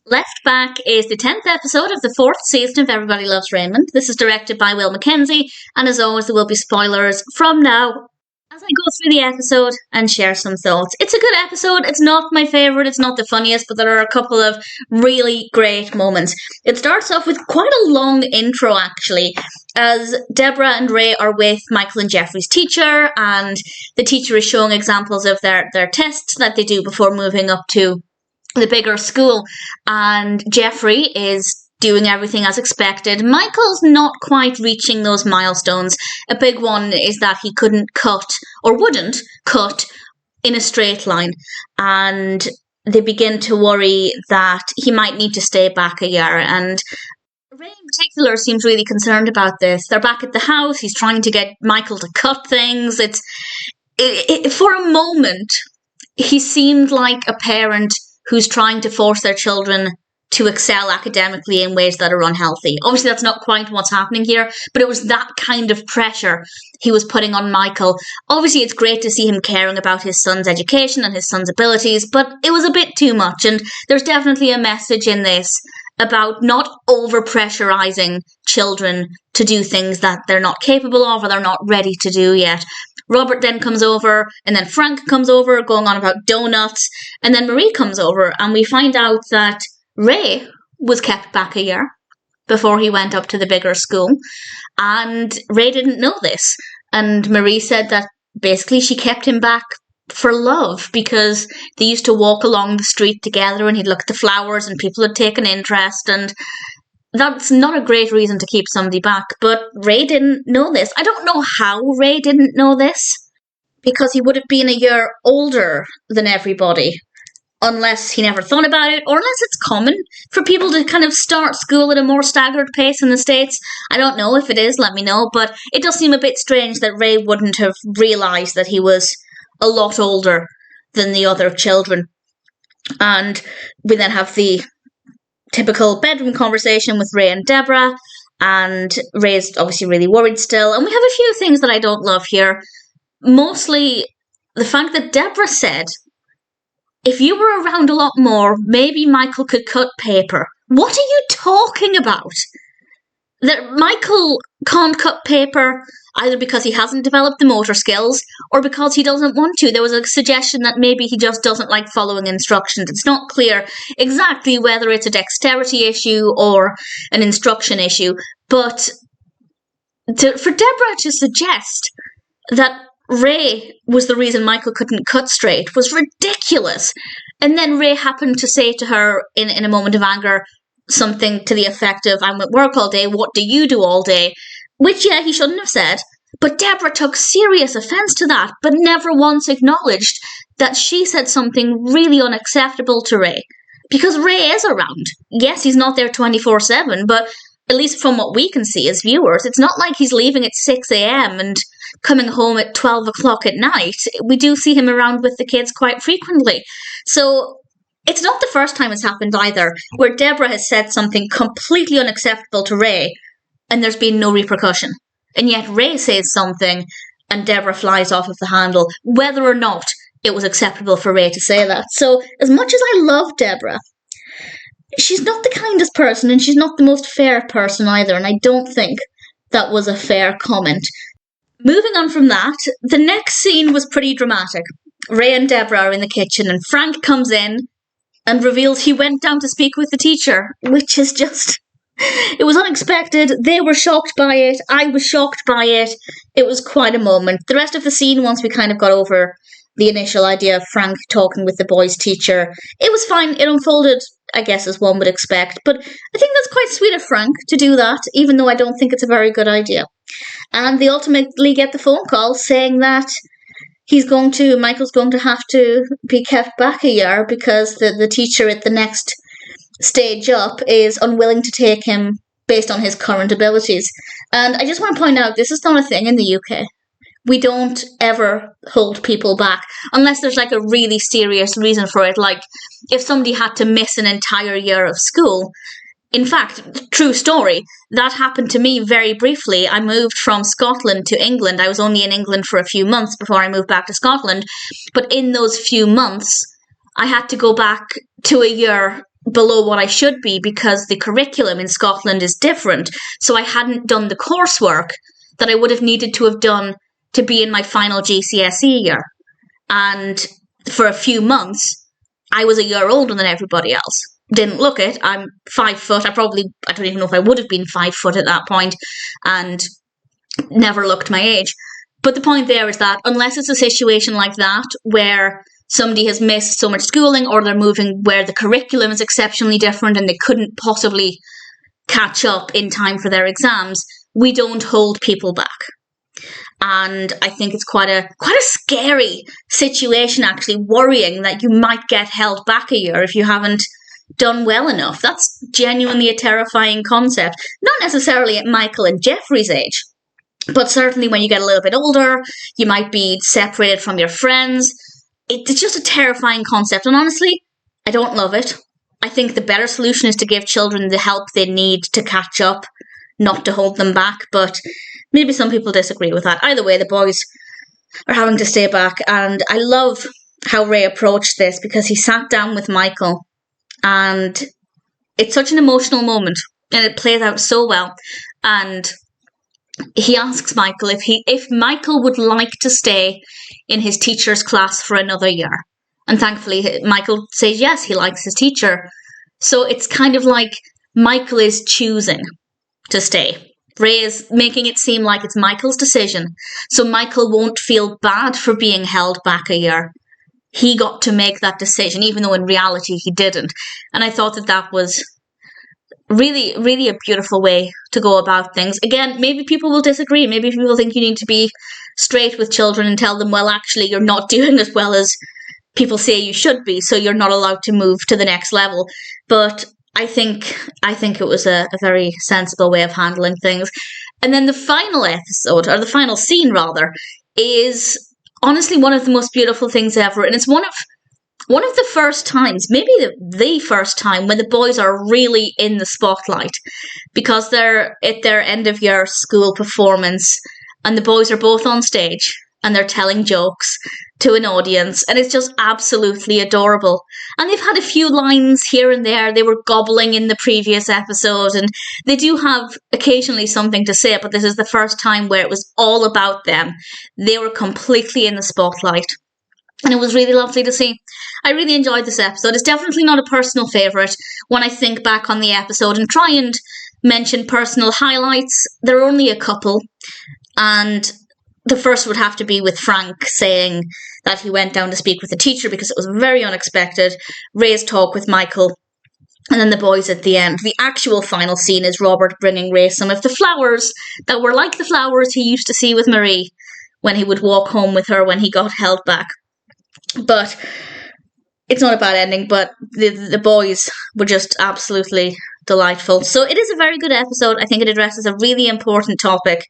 Left Back is the 10th episode of the 4th season of Everybody Loves Raymond. This is directed by Mackenzie, and as always there will be spoilers from now as I go through the episode and share some thoughts. It's a good episode. It's not my favourite, it's not the funniest, but there are a couple of really great moments. It starts off with quite a long intro, actually, as Debra and Ray are with Michael and Geoffrey's teacher, and the teacher is showing examples of their tests that they do before moving up to the bigger school, and Geoffrey is doing everything as expected. Michael's not quite reaching those milestones. A big one is that he couldn't cut, or wouldn't cut, in a straight line, and they begin to worry that he might need to stay back a year, and Ray in particular seems really concerned about this. They're back at the house, he's trying to get Michael to cut things. For a moment, he seemed like a parent who's trying to force their children to excel academically in ways that are unhealthy. Obviously, that's not quite what's happening here, but it was that kind of pressure he was putting on Michael. Obviously, it's great to see him caring about his son's education and his son's abilities, but it was a bit too much, and there's definitely a message in this about not over-pressurizing children to do things that they're not capable of or they're not ready to do yet. Robert then comes over, and then Frank comes over, going on about donuts, and then Marie comes over, and we find out that Ray was kept back a year before he went up to the bigger school, and Ray didn't know this, and Marie said that basically she kept him back for love, because they used to walk along the street together and he'd look at the flowers and people had taken interest, and that's not a great reason to keep somebody back, but Ray didn't know this. I don't know how Ray didn't know this, because he would have been a year older than everybody, unless he never thought about it, or unless it's common for people to kind of start school at a more staggered pace in the States. I don't know. If it is, let me know, but it does seem a bit strange that Ray wouldn't have realised that he was a lot older than the other children. And we then have the typical bedroom conversation with Ray and Debra, and Ray's obviously really worried still, and we have a few things that I don't love here. Mostly the fact that Debra said, if you were around a lot more, maybe Michael could cut paper. What are you talking about? That Michael can't cut paper either because he hasn't developed the motor skills or because he doesn't want to. There was a suggestion that maybe he just doesn't like following instructions. It's not clear exactly whether it's a dexterity issue or an instruction issue, but for Debra to suggest that Ray was the reason Michael couldn't cut straight was ridiculous. And then Ray happened to say to her in a moment of anger something to the effect of, I'm at work all day, what do you do all day? Which, yeah, he shouldn't have said, but Debra took serious offence to that, but never once acknowledged that she said something really unacceptable to Ray. Because Ray is around. Yes, he's not there 24/7, but at least from what we can see as viewers, it's not like he's leaving at 6 a.m. and coming home at 12 o'clock at night. We do see him around with the kids quite frequently. So it's not the first time it's happened either, where Debra has said something completely unacceptable to Ray, and there's been no repercussion. And yet Ray says something, and Debra flies off of the handle, whether or not it was acceptable for Ray to say that. So, as much as I love Debra, she's not the kindest person, and she's not the most fair person either, and I don't think that was a fair comment. Moving on from that, the next scene was pretty dramatic. Ray and Debra are in the kitchen, and Frank comes in and reveals he went down to speak with the teacher, which is just... It was unexpected. They were shocked by it. I was shocked by it. It was quite a moment. The rest of the scene, once we kind of got over the initial idea of Frank talking with the boys' teacher, it was fine. It unfolded, I guess, as one would expect. But I think that's quite sweet of Frank to do that, even though I don't think it's a very good idea. And they ultimately get the phone call saying that Michael's going to have to be kept back a year because the teacher at the next stage up is unwilling to take him based on his current abilities. And I just want to point out, this is not a thing in the UK. We don't ever hold people back unless there's like a really serious reason for it, like if somebody had to miss an entire year of school. In fact, true story, that happened to me very briefly. I moved from Scotland to England. I was only in England for a few months before I moved back to Scotland, but in those few months I had to go back to a year below what I should be because the curriculum in Scotland is different. So I hadn't done the coursework that I would have needed to have done to be in my final GCSE year. And for a few months, I was a year older than everybody else. Didn't look it. I'm 5 foot. I don't even know if I would have been 5 foot at that point, and never looked my age. But the point there is that unless it's a situation like that where somebody has missed so much schooling, or they're moving where the curriculum is exceptionally different and they couldn't possibly catch up in time for their exams, we don't hold people back. And I think it's quite a scary situation, actually, worrying that you might get held back a year if you haven't done well enough. That's genuinely a terrifying concept. Not necessarily at Michael and Geoffrey's age, but certainly when you get a little bit older, you might be separated from your friends. It's just a terrifying concept, and honestly, I don't love it. I think the better solution is to give children the help they need to catch up, not to hold them back, but maybe some people disagree with that. Either way, the boys are having to stay back, and I love how Ray approached this because he sat down with Michael, and it's such an emotional moment, and it plays out so well. And he asks Michael if Michael would like to stay in his teacher's class for another year. And thankfully, Michael says yes, he likes his teacher. So it's kind of like Michael is choosing to stay. Ray is making it seem like it's Michael's decision. So Michael won't feel bad for being held back a year. He got to make that decision, even though in reality he didn't. And I thought that was really, really a beautiful way to go about things. Again, maybe people will disagree. Maybe people think you need to be straight with children and tell them, well, actually, you're not doing as well as people say you should be, so you're not allowed to move to the next level. But I think it was a very sensible way of handling things. And then the final episode, or the final scene rather, is honestly one of the most beautiful things ever. And it's one of the first times, maybe the first time, when the boys are really in the spotlight, because they're at their end of year school performance and the boys are both on stage and they're telling jokes to an audience, and it's just absolutely adorable. And they've had a few lines here and there. They were gobbling in the previous episode, and they do have occasionally something to say, but this is the first time where it was all about them. They were completely in the spotlight. And it was really lovely to see. I really enjoyed this episode. It's definitely not a personal favourite. When I think back on the episode and try and mention personal highlights, there are only a couple. And the first would have to be with Frank saying that he went down to speak with the teacher because it was very unexpected. Ray's talk with Michael. And then the boys at the end. The actual final scene is Robert bringing Ray some of the flowers that were like the flowers he used to see with Marie when he would walk home with her when he got held back. But it's not a bad ending, but the boys were just absolutely delightful. So it is a very good episode. I think it addresses a really important topic,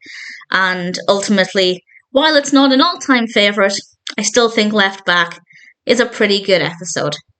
and ultimately, while it's not an all-time favourite, I still think Left Back is a pretty good episode.